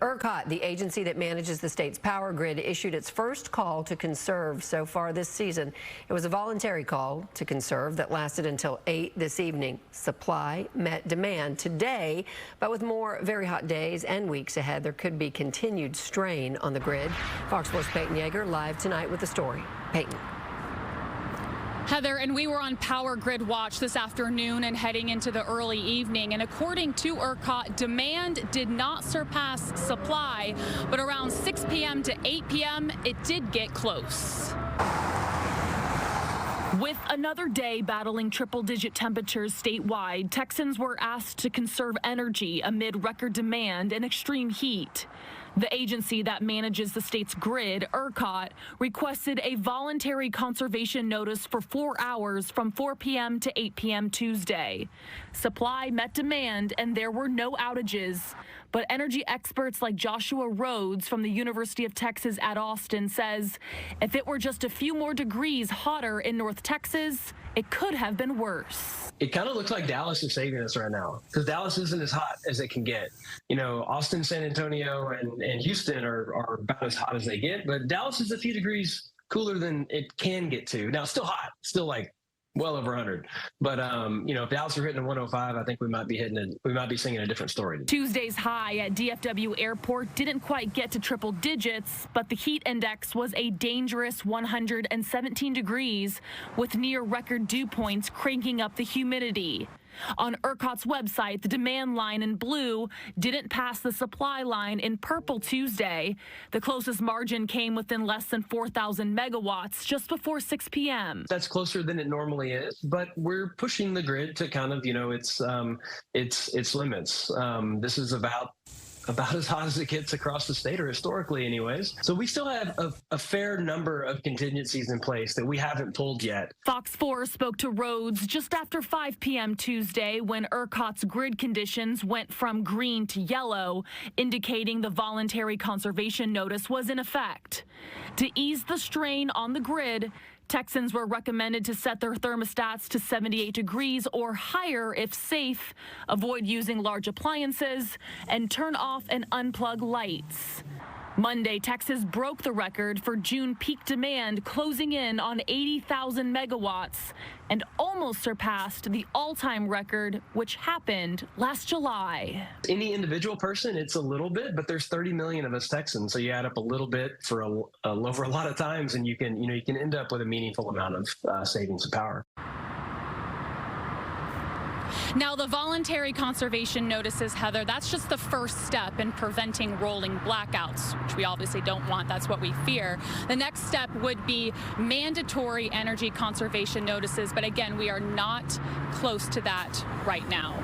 ERCOT, the agency that manages the state's power grid, issued its first call to conserve so far this season. It was a voluntary call to conserve that lasted until 8 this evening. Supply met demand today, but with more very hot days and weeks ahead, there could be continued strain on the grid. Fox 4's Peyton Yeager live tonight with the story. Peyton. Heather, and we were on power grid watch this afternoon and heading into the early evening. And according to ERCOT, demand did not surpass supply, but around 6 p.m. to 8 p.m., it did get close. With another day battling triple-digit temperatures statewide, Texans were asked to conserve energy amid record demand and extreme heat. The agency that manages the state's grid, ERCOT, requested a voluntary conservation notice for 4 hours from 4 p.m. to 8 p.m. Tuesday. Supply met demand and there were no outages. But energy experts like Joshua Rhodes from the University of Texas at Austin says if it were just a few more degrees hotter in North Texas, it could have been worse. It kind of looks like Dallas is saving us right now because Dallas isn't as hot as it can get. You know, Austin, San Antonio, and Houston are about as hot as they get, but Dallas is a few degrees cooler than it can get to. Now, it's still hot, still like well over 100. But, you know, if Dallas are hitting a 105, I think we might be singing a different story. Tuesday's high at DFW Airport didn't quite get to triple digits, but the heat index was a dangerous 117 degrees with near record dew points cranking up the humidity. On ERCOT's website, the demand line in blue didn't pass the supply line in purple Tuesday. The closest margin came within less than 4,000 megawatts just before 6 p.m. That's closer than it normally is, but we're pushing the grid to kind of, you know, its limits. This is about as hot as it gets across the state, or historically anyways. So we still have a fair number of contingencies in place that we haven't pulled yet. Fox 4 spoke to Rhodes just after 5 p.m. Tuesday when ERCOT's grid conditions went from green to yellow, indicating the voluntary conservation notice was in effect. To ease the strain on the grid, Texans were recommended to set their thermostats to 78 degrees or higher if safe, avoid using large appliances, and turn off and unplug lights. Monday, Texas broke the record for June peak demand, closing in on 80,000 megawatts and almost surpassed the all-time record, which happened last July. Any individual person, it's a little bit, but there's 30 million of us Texans, so you add up a little bit for over a lot of times, and you can end up with a meaningful amount of savings of power. Now, the voluntary conservation notices, Heather, that's just the first step in preventing rolling blackouts, which we obviously don't want. That's what we fear. The next step would be mandatory energy conservation notices. But again, we are not close to that right now.